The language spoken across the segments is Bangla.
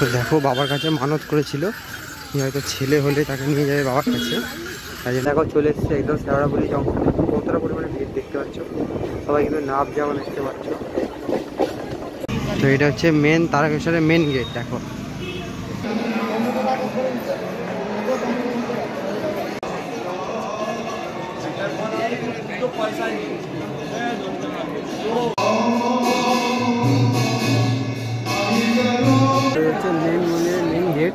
তো দেখো বাবার কাছে মানত করেছিল হয়তো ছেলে হলে তাকে নিয়ে যাবে বাবার কাছে। তাই জন্য দেখো চলে এসছে একদম শেওড়াফুলি জঙ্গলে। কতটা পরিমাণে ভিড় দেখতে পাচ্ছ, সবাই কিন্তু নাপ যেমন দেখতে পাচ্ছ। তো এটা হচ্ছে মেন তারকেশ্বরের মেন গেট। দেখো মেন মন্দিরের মেন গেট।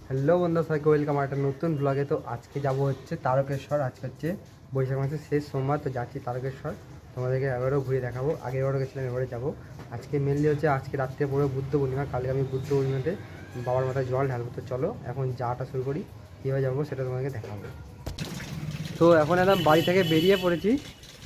হ্যালো বন্ধু, সবাইকে ওয়েলকাম একটা নতুন ব্লগে। তো আজকে যাব হচ্ছে তারকেশ্বর। আজকে হচ্ছে বৈশাখ মাসের শেষ সোমবার, তো যাচ্ছি তারকেশ্বর। তোমাদেরকে এবারেও ঘুরে দেখাবো, আগেবারও গেছিলাম, এবারে যাবো। আজকে মেনলি হচ্ছে আজকে রাত্রে পড়ে বুদ্ধ পূর্ণিমা, কালকে আমি বুদ্ধ পূর্ণিমাতে বাবার মাথায় জল ঢালবো। তো চলো এখন যাওয়াটা শুরু করি, কীভাবে যাবো সেটা তোমাদেরকে দেখাবো। তো এখন একদম বাড়ি থেকে বেরিয়ে পড়েছি।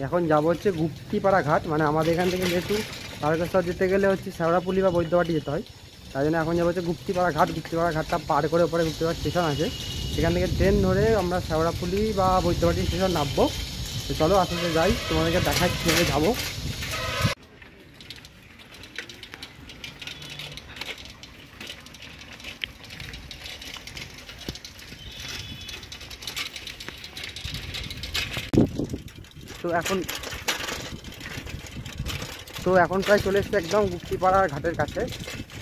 এখন যাবো হচ্ছে গুপ্তিপাড়া ঘাট, মানে আমাদের এখান থেকে যেহেতু তারকেশ্বর যেতে গেলে হচ্ছে শেওড়াফুলি বা বৈদ্যবাটি যেতে হয়, তাই জন্য এখন যাবো হচ্ছে গুপ্তিপাড়া ঘাট। গুপ্তিপাড়া ঘাটটা পার করে ওপরে গুপ্তিপাড়া স্টেশন আছে, সেখান থেকে ট্রেন ধরে আমরা শেওড়াফুলি বা বৈদ্যবাটি স্টেশন নামবো। তো চলো আসলে যাই, তোমাদেরকে দেখাচ্ছি কীভাবে যাবো। তো এখন প্রায় চলে এসছে একদম গুপ্তিপাড়া ঘাটের কাছে।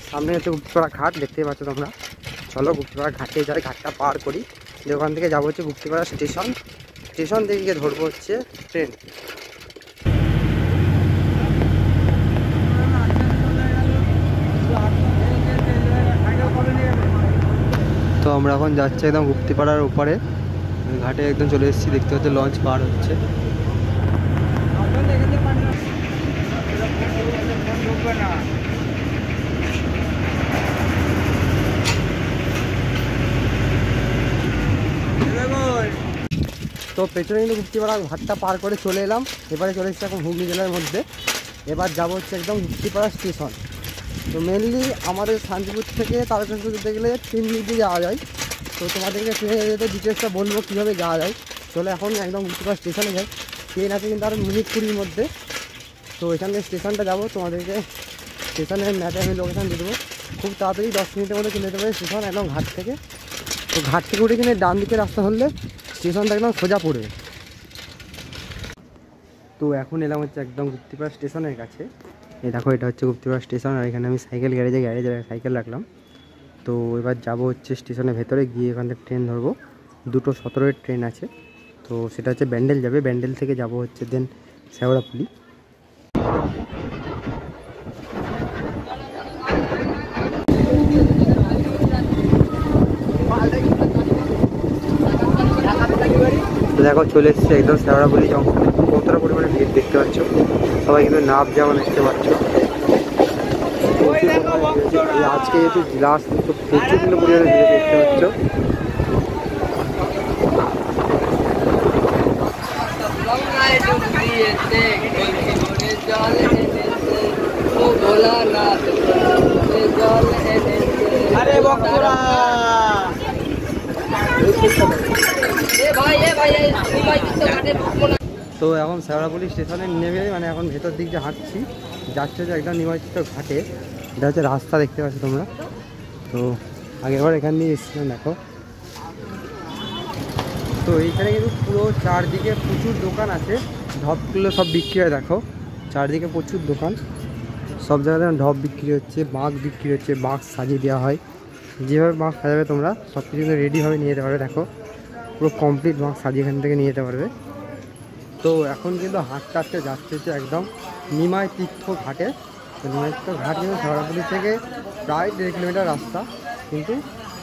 সামনে হচ্ছে গুপ্তিপাড়া ঘাট, দেখতেই পাচ্ছ তোমরা। চলো গুপ্তিপাড়া ঘাটে যাই, ঘাটটা পার করি। যে ওখান থেকে যাবো হচ্ছে গুপ্তিপাড়া স্টেশন। স্টেশন থেকে গিয়ে ধরবো হচ্ছে ট্রেন। তো আমরা এখন যাচ্ছি একদম গুপ্তিপাড়ার উপরে ঘাটে, একদম চলে এসেছি। দেখতে হচ্ছে লঞ্চ পার হচ্ছে। তো পেছনে কিন্তু গুপ্তিপাড়া ঘাটটা পার করে চলে এলাম। এবারে চলে এসেছি এখন হুগলি জেলার মধ্যে। এবার যাবো হচ্ছে একদম গুপ্তিপাড়া স্টেশন। তো মেনলি আমাদের শান্তিপুর থেকে তারকেশ্বর যেতে গেলে 3 মিনিট দিয়ে যাওয়া যায়। তো তোমাদেরকে ট্রেনে যেতে ডিটেলসটা বলবো কীভাবে যাওয়া যায়। চলো এখন একদম গুপ্তিপাড়া স্টেশনে যাই। ট্রেন আছে কিন্তু আরও মিনিট 20-র মধ্যে। তো এখান থেকে স্টেশনটা যাবো, তোমাদেরকে স্টেশনের ম্যাপে আমি লোকেশান দিয়ে দেবো। খুব তাড়াতাড়ি 10 মিনিটের মধ্যে চলে যেতে পারে স্টেশন একদম ঘাট থেকে। তো ঘাট থেকে উঠে কিনে ডান দিকে রাস্তা ধরলে স্টেশনটা একদম সোজা পড়বে। তো এখন এলাম হচ্ছে একদম গুপ্তিপাড়া স্টেশনের কাছে। এই দেখো এটা হচ্ছে গুপ্তিপাড়া স্টেশন, আর এখানে আমি সাইকেল গ্যারেজে সাইকেল রাখলাম। তো এবার যাবো হচ্ছে স্টেশনের ভেতরে গিয়ে এখান থেকে ট্রেন ধরবো। 2:17-এর ট্রেন আছে, তো সেটা হচ্ছে ব্যান্ডেল যাবে। ব্যান্ডেল থেকে যাব হচ্ছে দেন শেওড়াফুলি। তো দেখো চলে এসছে একদম শেওড়াফুলি জঙ্গলে। কতটা পরিমাণে ভিড় দেখতে পাচ্ছ, সবাই কিন্তু নাপ যেমন দেখতে পাচ্ছ। আজকে যেহেতু লাস্ট, তো প্রচুর কিন্তু পরিমাণে ভিড় দেখতে পাচ্ছ। তো এখন শেওড়াফুলি স্টেশনে নেমে মানে এখন ভেতর দিক দিয়ে হাঁটছি, যাচ্ছে হচ্ছে একদম নিমজ্জিত ঘাটে। এটা হচ্ছে রাস্তা, দেখতে পাচ্ছ তোমরা। তো আগেরবার এখান দিয়ে এসেছিলাম, দেখো। তো এইখানে কিন্তু পুরো চারদিকে প্রচুর দোকান আছে, ঢপগুলো সব বিক্রি হয়। দেখো চারদিকে প্রচুর দোকান, সব জায়গায় ঢপ বিক্রি হচ্ছে, বাঁক বিক্রি হচ্ছে। বাঁক সাজিয়ে দেওয়া হয়, যেভাবে বাঁক সাজাবে তোমরা সব কিছু কিন্তু রেডিভাবে নিয়ে যেতে পারবে। দেখো পুরো কমপ্লিট বাঁক সাজিয়ে এখান থেকে নিয়ে যেতে পারবে। তো এখন কিন্তু হাঁটতে হাঁটতে যাচ্ছে হচ্ছে একদম নিমাই তীর্থ ঘাটে। তো নিমাই তীর্থ ঘাট কিন্তু শেওড়াফুলি থেকে প্রায় 1.5 কিলোমিটার রাস্তা, কিন্তু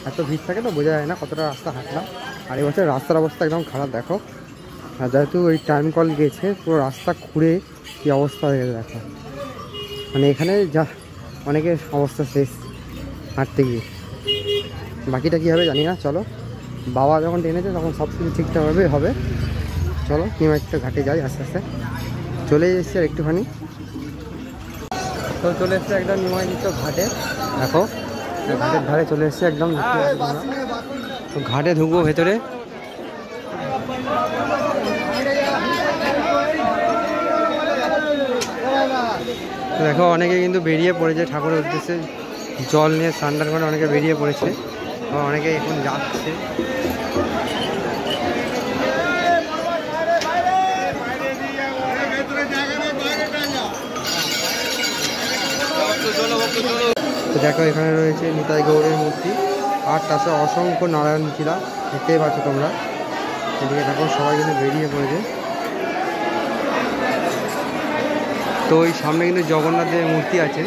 এত ভিড় থাকে তো বোঝা যায় না কতটা রাস্তা হাঁটলাম। আর এবছর রাস্তার অবস্থা একদম খারাপ, দেখো। আর যেহেতু ওই টাইম কল গেছে, পুরো রাস্তা খুঁড়ে কী অবস্থা হয়ে গেছে দেখো। মানে এখানে যা অনেকের অবস্থা শেষ হাঁটতে গিয়ে। বাকিটা কী হবে জানি না। চলো, বাবা যখন টেনেছে তখন সব কিছু ঠিকঠাকভাবে হবে। চলো নিমাই তীর্থ ঘাটে যাই আস্তে আস্তে। চলে এসেছি আর একটুখানি। তো চলে এসছে একদম নিমাই তীর্থ ঘাটে। দেখো ঘাটের ধারে চলে এসছে একদম। তো ঘাটে ঢুকবো ভেতরে। দেখো অনেকে কিন্তু বেরিয়ে পড়েছে ঠাকুরের উদ্দেশ্যে জল নিয়ে স্নান করে অনেকে বেরিয়ে পড়েছে, অনেকে এখন যাচ্ছে। তো দেখো এখানে রয়েছে নিতাই গৌরের মূর্তি, আর তার সাথে অসংখ্য নারায়ণ চিরা দেখতেই পাচ্ছ তোমরা। এদিকে দেখো সবাই কিন্তু বেরিয়ে পড়েছে। তো ওই সামনে কিন্তু জগন্নাথ দেবের মূর্তি আছে।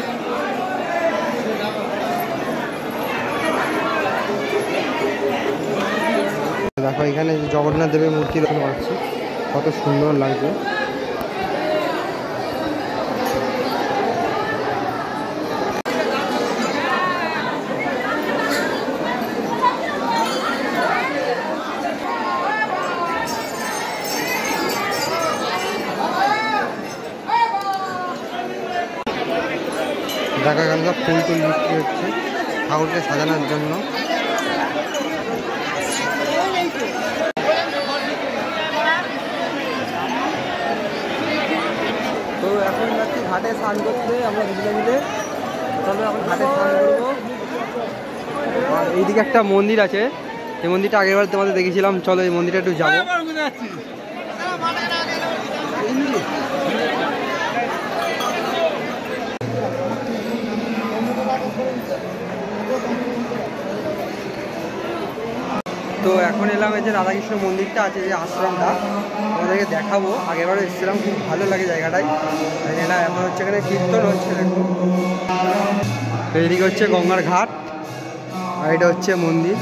দেখো এখানে জগন্নাথ দেবের মূর্তি দেখতে পাচ্ছি, কত সুন্দর লাগছে। দেখা গেল ফুল টুল বিক্রি হচ্ছে ঠাকুরকে সাজানোর জন্য। তো এখন যাচ্ছি ঘাটে স্নান করতে আমরা দুজনে মিলে। চলো এখন ঘাটে স্নান করবো। আর এইদিকে একটা মন্দির আছে, এই মন্দিরটা আগেরবার তোমাদের দেখেছিলাম, চলো এই মন্দিরটা একটু যাবো। তো এখন এলাম এই যে রাধাকৃষ্ণ মন্দিরটা আছে, যে আশ্রমটা আমাদেরকে দেখাবো। আগেরবার এসেছিলাম, খুব ভালো লাগে জায়গাটাই। এটা এখন হচ্ছে এখানে কীর্তন হচ্ছে দেখুন। এইদিকে হচ্ছে গঙ্গার ঘাট, আর এটা হচ্ছে মন্দির।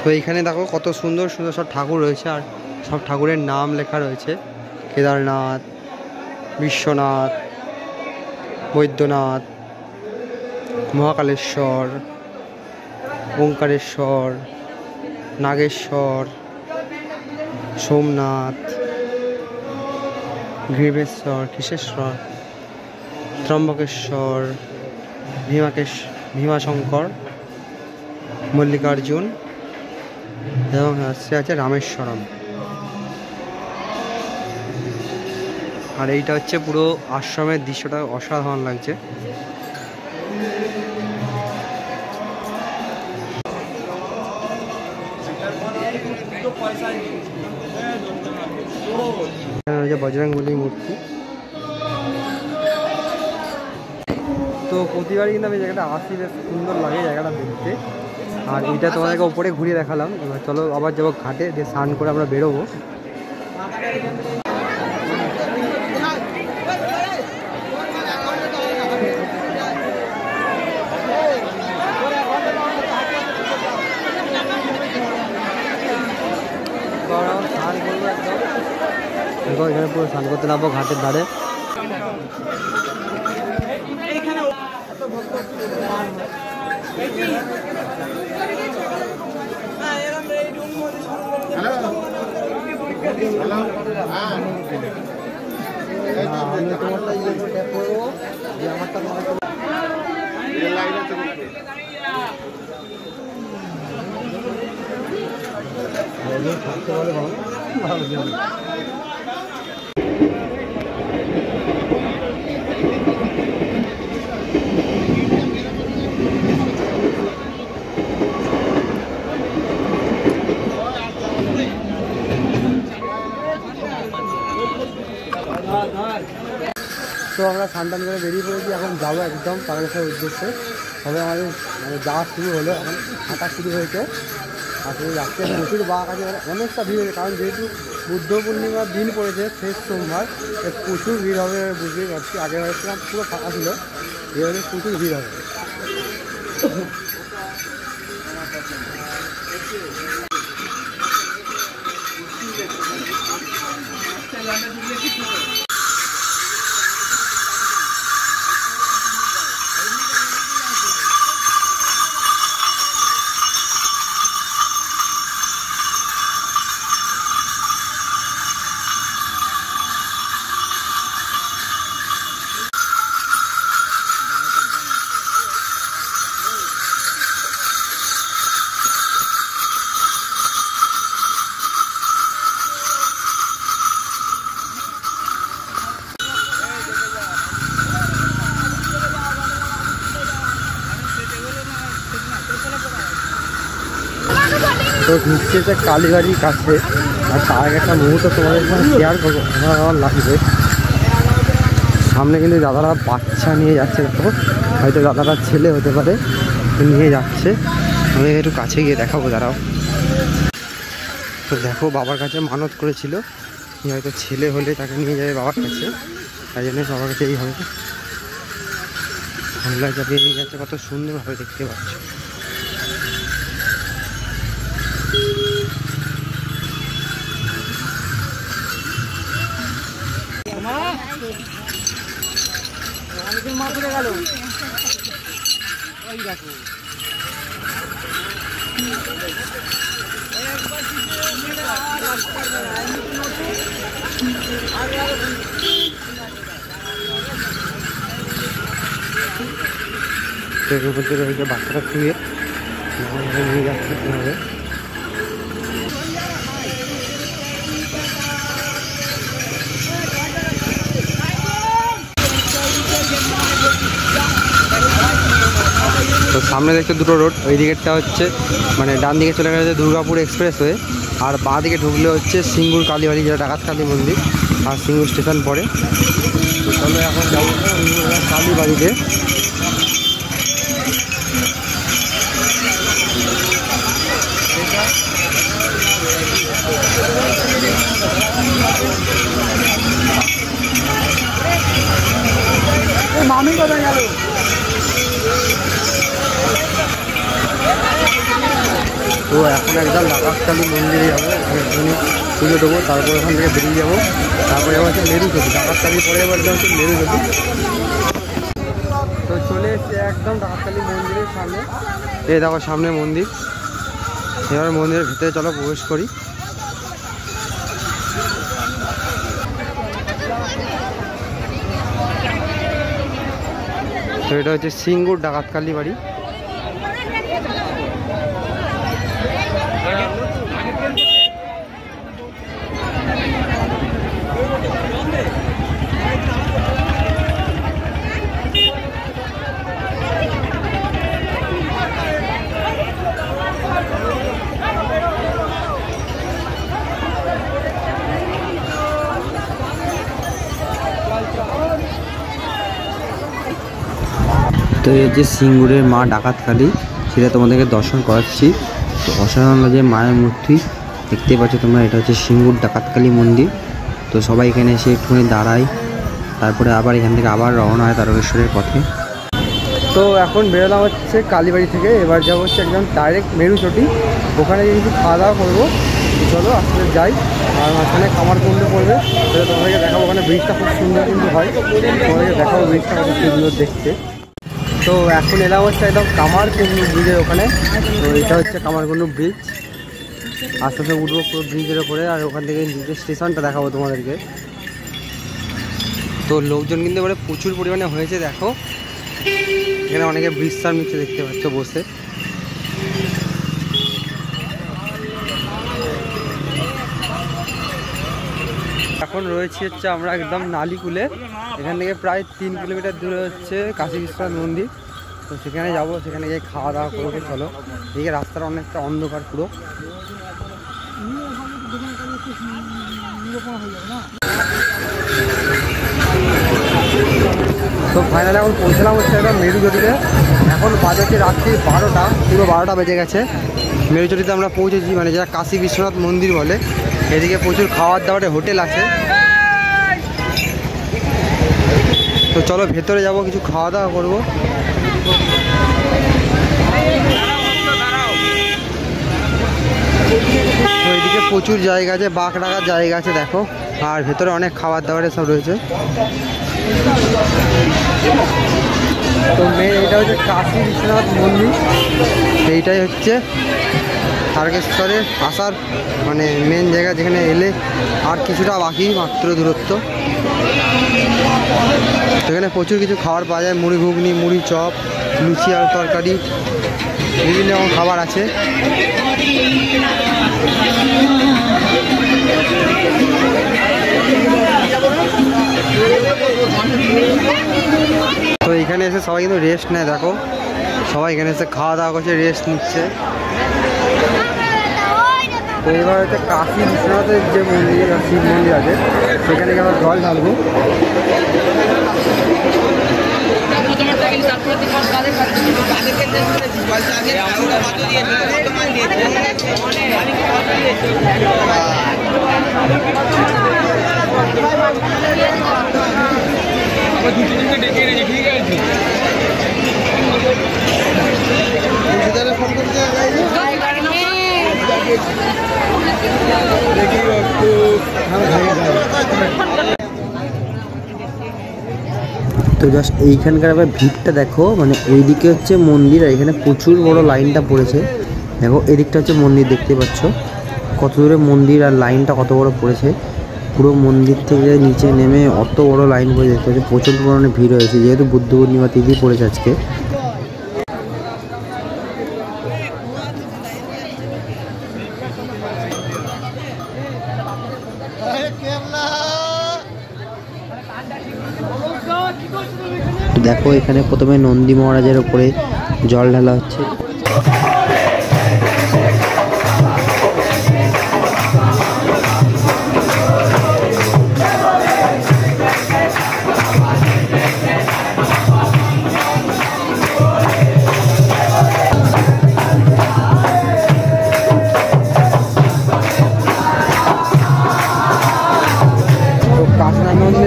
তো এইখানে দেখো কত সুন্দর সুন্দর সব ঠাকুর রয়েছে, আর সব ঠাকুরের নাম লেখা রয়েছে। কেদারনাথ, বিশ্বনাথ, বৈদ্যনাথ, মহাকালেশ্বর, ওঙ্কারেশ্বর, নাগেশ্বর, সোমনাথ, গ্রীবেশ্বর, কৃষেশ্বর, ত্রম্বকেশ্বর, ভীমাশঙ্কর, মল্লিকার্জুন এবং আছে রামেশ্বরম। আর এইটা হচ্ছে পুরো আশ্রমের দৃশ্যটা, অসাধারণ লাগছে। বজরংবলীর মূর্তি। তো প্রতিবারই কিন্তু আমি জায়গাটা আসি, বেশ সুন্দর লাগে জায়গাটা দেখতে। আর এইটা তোমাদেরকে উপরে ঘুরিয়ে দেখালাম। এবার চলো আবার যাবো ঘাটে, দিয়ে স্নান করে আমরা বেরোবো। স্নান করবো একদম, দেখো এখানে পুরো স্নান করতে নামবো ঘাটের ধারে। তো আমরা স্নান টান করে বেরিয়ে পড়েছি, এখন যাবো একদম তারকেশ্বর উদ্দেশ্যে। তবে আমাদের যাওয়া শুরু হলো, এখন হাঁটা শুরু হয়েছে। আসলে যাচ্ছে প্রচুর বাঘ আছে, অনেকটা ভিড় হয়েছে, কারণ যেহেতু বুদ্ধ পূর্ণিমার দিন পড়েছে, শেষ সোমবার, প্রচুর ভিড় হবে বুঝতেই পারছি। আগের বারেছিলাম পুরো ফাঁকা ছিল, এবারে প্রচুর ভিড় হবে। তো ঢুকছে হচ্ছে কালীবাড়ির কাছে। আর তার আগে একটা মুহূর্ত তোমাদের শেয়ার করবো, আমার লাগবে। সামনে কিন্তু দাদারা বাচ্চা নিয়ে যাচ্ছে, দেখো হয়তো দাদাটার ছেলে হতে পারে, নিয়ে যাচ্ছে। আমি একটু কাছে গিয়ে দেখাবো, দাঁড়াও। তো দেখো বাবার কাছে মানত করেছিল হয়তো ছেলে হলে তাকে নিয়ে যাবে বাবার কাছে, তাই জন্য বাবার কাছে এই হবে। বাংলা চাপিয়ে নিয়ে যাচ্ছে, কত সুন্দরভাবে দেখতে পাচ্ছ। মা পড়ে গেল, ওই দেখো। বাচ্চাটা শুয়ে নিয়ে যাচ্ছে কীভাবে। তো সামনে দেখতে দুটো রোড, ওই দিকেরটা হচ্ছে মানে ডান দিকে চলে গেছে দুর্গাপুর এক্সপ্রেসওয়ে, আর বাঁ দিকে ঢুকলে হচ্ছে সিঙ্গুর কালীবাড়ি, যেটা ডাকাত কালী মন্দির, আর সিঙ্গুর স্টেশন পড়ে। তো চলো এখন যাবো কালীবাড়িতে। মামি কোথায় গেল? তো এখন একদম ডাকাতকালী মন্দিরে যাবো, এখানে পুজো দেবো, তারপর ওখান থেকে বেরিয়ে যাবো। তারপরে যাবো হচ্ছে মেরুজ্যোতি, ডাকাতকালী পরে এবার হচ্ছে মেরুজ্যোতি। তো চলে এসছে একদম ডাকাতকালী মন্দিরের সামনে। এই দেখো সামনে মন্দির, এবার মন্দিরের ভিতরে চলো প্রবেশ করি। তো এটা হচ্ছে সিঙ্গুর ডাকাতকালী বাড়ি। তো এই যে সিঙ্গুরের মা ডাকাতকালী, সেটা তোমাদেরকে দর্শন করাচ্ছি। তো অসাধারণ যে মায়ের মূর্তি দেখতে পাচ্ছ তোমরা, এটা হচ্ছে সিঙ্গুর ডাকাতকালী মন্দির। তো সবাই এখানে এসে একটুখানি দাঁড়ায়, তারপরে আবার এখান থেকে আবার রওনা হয় তারকেশ্বরের পথে। তো এখন বেরোলাম হচ্ছে কালীবাড়ি থেকে, এবার যাবো হচ্ছে একদম ডাইরেক্ট মেরুচটি, ওখানে কিন্তু খাওয়া দাওয়া করবো। চলো আসলে যাই, আর মাঝখানে কামারকুণ্ড পড়বে, সেটা তোমাদেরকে দেখাবো। ওখানে ব্রিজটা খুব সুন্দর কিন্তু হয়, তোমাদেরকে দেখাবো ব্রিজটা কত সুন্দর দেখতে। তো এখন এলাম হচ্ছে একদম কামারকুণ্ড ব্রিজের ওখানে। তো এটা হচ্ছে কামারকুণ্ড ব্রিজ, আস্তে আস্তে উঠবো পুরো ব্রিজের ওপরে, আর ওখান থেকে নিজের স্টেশনটা দেখাবো তোমাদেরকে। তো লোকজন কিন্তু এবারে প্রচুর পরিমাণে হয়েছে, দেখো এখানে অনেকে বিশ্রাম নিচ্ছে দেখতে পাচ্ছ বসে। এখন রয়েছে হচ্ছে আমরা একদম নালিকুলে, এখান থেকে প্রায় 3 কিলোমিটার দূরে হচ্ছে কাশী বিশ্বনাথ মন্দির। তো সেখানে যাব, সেখানে গিয়ে খাওয়া দাওয়া করবো। চলো, এদিকে রাস্তাটা অনেকটা অন্ধকার পুরো। তো ফাইনালি এখন পৌঁছলাম হচ্ছে একটা মেরুচটিতে। এখন বাজে রাত্রি 12টা, পুরো 12টা বেজে গেছে। মেরুচটিতে আমরা পৌঁছেছি, মানে যেটা কাশী বিশ্বনাথ মন্দির বলে। এদিকে প্রচুর খাওয়ার দাওয়ারের হোটেল আছে। তো চলো ভেতরে যাব, কিছু খাওয়া দাওয়া করবো। তো এদিকে প্রচুর জায়গা আছে, বাঁক রাখার জায়গা আছে দেখো, আর ভেতরে অনেক খাবার দাবারের সব রয়েছে। তো মেন এটা হচ্ছে কাশী বিশ্বনাথ মন্দির, এইটাই হচ্ছে তারকেশ্বরে আসার মানে মেন জায়গা, যেখানে এলে আর কিছুটা বাকি মাত্র দূরত্ব। সেখানে প্রচুর কিছু খাবার পাওয়া যায়, মুড়ি ঘুগনি, মুড়ি চপ, লুচি আর তরকারি, বিভিন্ন রকম খাবার আছে। তো এখানে এসে সবাই কিন্তু রেস্ট নেয়, দেখো সবাই এখানে এসে খাওয়া দাওয়া করছে, রেস্ট নিচ্ছে। তো এবার হচ্ছে কাশী বিশ্বনাথের যে মন্দির শিব মন্দির আছে সেখানে গিয়ে আমরা জল ঢালবো। তো জাস্ট এইখানকার আবার ভিড়টা দেখো, মানে এইদিকে হচ্ছে মন্দির আর এখানে প্রচুর বড় লাইনটা পড়েছে। দেখো এদিকটা হচ্ছে মন্দির, দেখতে পাচ্ছ কত দূরে মন্দির আর লাইনটা কত বড় পড়েছে। পুরো মন্দির থেকে নিচে নেমে অত বড় লাইন পড়ে দেখতে পাচ্ছি। প্রচুর পরিমাণে ভিড় হয়েছে যেহেতু বুদ্ধ পূর্ণিমা তিথি পড়েছে আজকে। দেখো এখানে প্রথমে নন্দী মহারাজের উপরে জল ঢালা হচ্ছে।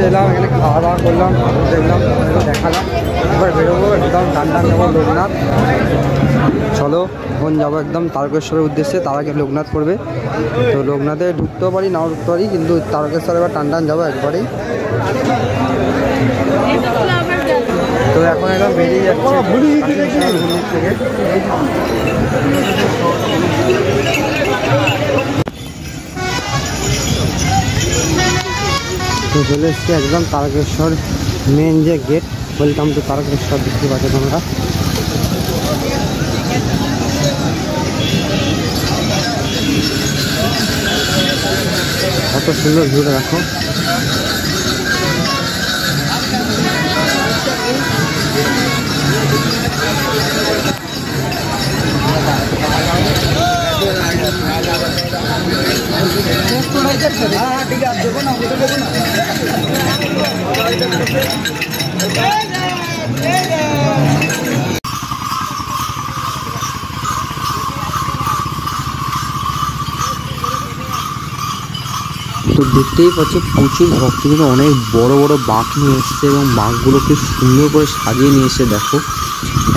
এলাম এখানে খাওয়া দাওয়া করলাম, দেখলাম, দেখালাম। এবার বেরোবো একদম টান যাবো লোকনাথ। চলো এখন যাবো একদম তারকেশ্বরের উদ্দেশ্যে। তার আগে লোকনাথ পড়বে, তো লোকনাথে ঢুকতেও পারি নাও ঢুকতে পারি, কিন্তু তারকেশ্বরে এবার টান যাবো একবারেই। তো এখন একদম বেরিয়ে যাচ্ছে মন্দির থেকে। তো চলে এসছি একদম তারকেশ্বর মেন যে গেট। ওয়েলকাম টু তারকেশ্বর, দেখতে পাচ্ছ তোমরা। কত সুন্দর ভিউটা দেখো। তো দেখতেই পাচ্ছ প্রচুর ভক্তগুলো অনেক বড় বড় বাঁক নিয়ে এসছে এবং বাঁকগুলোকে সুন্দর করে সাজিয়ে নিয়ে এসে দেখো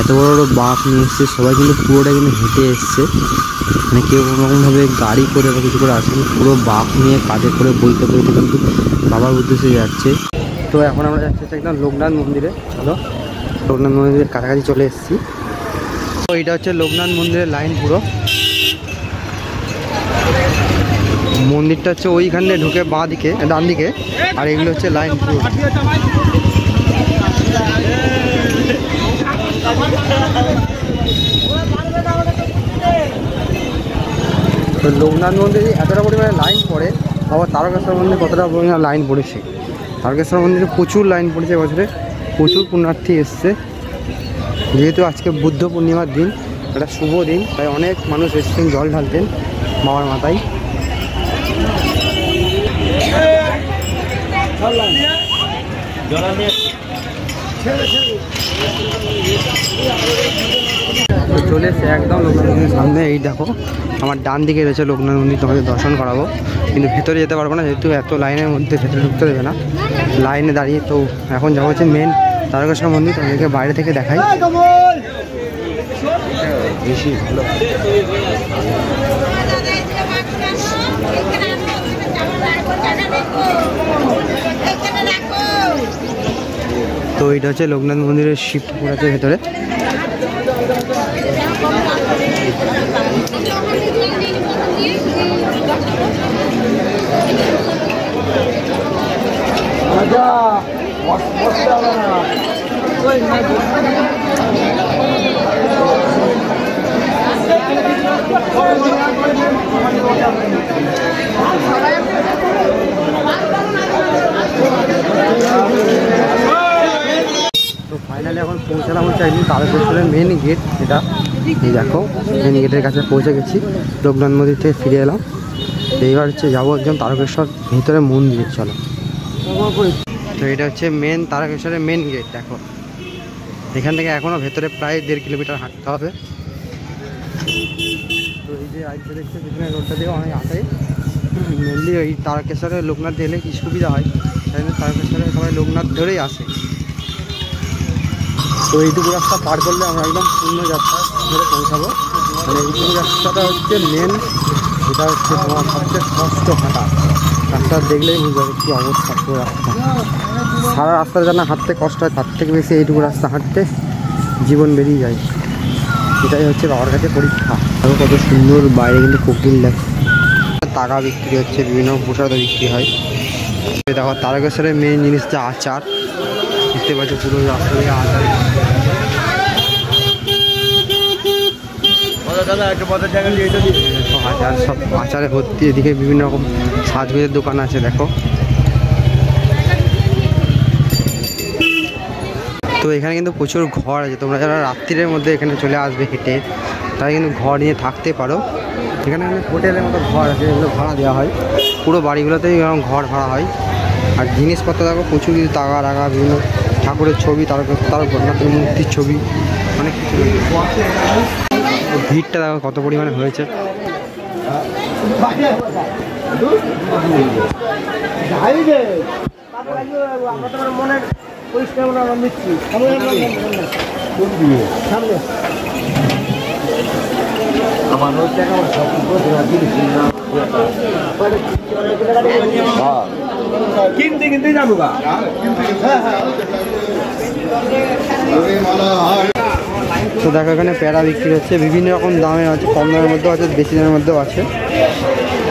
এত বড় বড় বাঁক নিয়ে এসছে। সবাই কিন্তু পুরোটা কিন্তু হেঁটে এসছে, মানে কেউ কোনোরকমভাবে গাড়ি করে বা কিছু করে আসেনি, পুরো বাঁক নিয়ে কাঁধে করে বইতে বইতে কিন্তু বাবার উদ্দেশ্যে যাচ্ছে। তো এখন আমরা যাচ্ছি একদম লোকনাথ মন্দিরে। চলো লোকনাথ মন্দিরের কাছাকাছি চলে এসেছি। তো এইটা হচ্ছে লোকনাথ মন্দিরের লাইন। পুরো মন্দিরটা হচ্ছে ওইখানে ঢুকে বাঁ দিকে ডান দিকে, আর এগুলো হচ্ছে লাইন পুরো। তো লোকনাথ মন্দিরে এতটা পরিমাণে লাইন পড়ে, আবার তারকেশ্বর মন্দিরে কতটা পরিমাণে লাইন পড়েছে। তারকেশ্বর মন্দিরে প্রচুর লাইন পড়েছে বছরে, প্রচুর পুণ্যার্থী এসছে। যেহেতু আজকে বুদ্ধ পূর্ণিমার দিন, একটা শুভ দিন, তাই অনেক মানুষ এসছেন জল ঢালতেন বাবার মাথায়। চলে এসে একদম লোকনাথ মন্দিরের সামনে। এই দেখো আমার ডান দিকে রয়েছে লোকনাথ মন্দির, তোমাদের দর্শন করাবো, কিন্তু ভেতরে যেতে পারবো না যেহেতু এত লাইনের মধ্যে ভেতরে ঢুকতে দেবে না, লাইনে দাঁড়িয়ে। তো এখন যাবো হচ্ছে মেন তারকেশ্বর মন্দির, তোমাদেরকে বাইরে থেকে দেখাই বেশি ভালো। তো এটা হচ্ছে লোকনাথ মন্দিরের শিব ঠাকুর আছে ভেতরে। তো ফাইনালি এখন পৌঁছালাম হচ্ছে একদিন তারকেশ্বরের মেন গেট। এটা এই দেখো মেন গেটের কাছে পৌঁছে গেছি, লোকনাথ মন্দির থেকে ফিরে এলাম। এইবার হচ্ছে যাবো একজন তারকেশ্বর ভিতরে মন্দির, চলো। তো এটা হচ্ছে মেন তারকেশ্বরের মেন গেট। দেখো এখান থেকে এখনও ভেতরে প্রায় 1.5 কিলোমিটার হাঁটতে হবে। তো এই যে রাইডটা দেখছে পিছনে রোডটা থেকে অনেক আসে। মেনলি ওই তারকেশ্বরে লোকনাথ এলে কি সুবিধা হয়, তাই জন্য তারকেশ্বরে সবাই লোকনাথ ধরেই আসে। তো এইটুকু রাস্তা পার করলে আমরা একদম পূর্ণ যাত্রা ধরে পৌঁছাবো। মানে এইটুকু রাস্তাটা হচ্ছে মেন, যেটা হচ্ছে তোমার সবচেয়ে কষ্ট হাঁটা রাস্তা। দেখলেই বুঝতে হবে কী অবস্থা পুরো রাস্তা। সারা রাস্তাটা যেন হাঁটতে কষ্ট হয়, তার থেকে বেশি এইটুকু রাস্তা হাঁটতে জীবন বেরিয়ে যায়। এটাই হচ্ছে বাবার কাছে পরীক্ষা। দেখো কত সুন্দর, বাইরে কিন্তু কোকিল দেখো। টাকা বিক্রি হচ্ছে, বিভিন্ন প্রসাদ বিক্রি হয়। দেখো তারকেশ্বরের মেন জিনিস হচ্ছে আচার। দেখতে পাচ্ছ পুরো রাস্তা থেকে আচার। আচার সব আচারে ভর্তি। এদিকে বিভিন্ন রকম সাজগোজের দোকান আছে দেখো। তো এখানে কিন্তু প্রচুর ঘর আছে, তোমরা যারা রাত্রির মধ্যে এখানে চলে আসবে হেঁটে, তারা কিন্তু ঘর নিয়ে থাকতে পারো। এখানে হোটেলের মতো ঘর আছে, এগুলো ভাড়া দেওয়া হয়। পুরো বাড়িগুলোতেই এরকম ঘর ভাড়া হয়। আর জিনিসপত্র দেখো প্রচুর কিছু, টাকা টাকা বিভিন্ন ঠাকুরের ছবি, তার জগন্নাথের মূর্তির ছবি, অনেক কিছু রয়েছে। ভিড়টা দেখো কত পরিমাণে হয়েছে। কিনতে কিনতে যাবো গা। তো দেখো এখানে প্যারা বিক্রি হচ্ছে, বিভিন্ন রকম দামের আছে, কম দামের মধ্যেও আছে, বেশি দামের মধ্যেও আছে।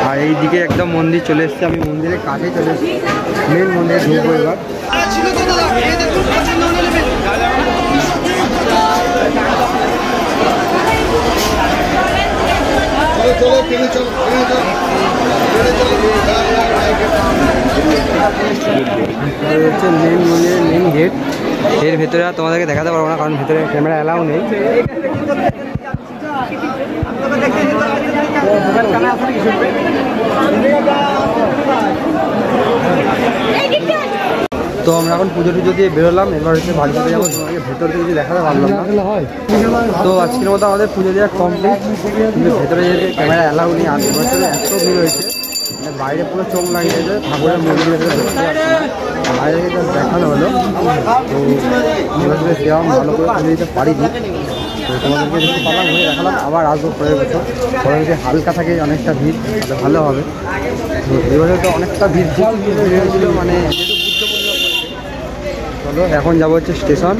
আর এইদিকে একদম মন্দির চলে এসছে, আমি মন্দিরের কাছে চলে এসেছি। মেন মন্দিরে ঢুকবো এবার। হচ্ছে মেন মন্দিরের মেন গেট। এর ভেতরে আর তোমাদেরকে দেখাতে পারবো না, কারণ ভেতরে ক্যামেরা অ্যালাউ নেই। তো আমরা এখন পুজো টুজো দিয়ে বেরোলাম, এবার হচ্ছে বাড়ি চলে যাবো। তোমাকে ভেতর থেকে কিছু দেখাতে পারলাম না। তো আজকের মতো আমাদের পুজো দেওয়া কমপ্লিট, কিন্তু ভেতরে যেতে ক্যামেরা অ্যালাউ নেই। আর এবছরে এত ভিড় হয়েছে, মানে বাইরে পুরো চোখ লাগিয়েছে। ঠাকুরের মন্দিরে বাইরে দেখানো হলো। তো এবছরে সেরকম ভালো করে পুজো দিতে পারিনি। তো তোমাদেরকে দেখতে পারলাম, হয়ে দেখালাম। আবার আসবো পরের বছর, পরে যদি হালকা থাকে অনেকটা ভিড়, তাহলে ভালো হবে। তো এবছর তো অনেকটা ভিড় হয়েছিল, মানে যেহেতু বুদ্ধ পূর্ণিমা পড়েছে। চলো এখন যাবো হচ্ছে স্টেশন।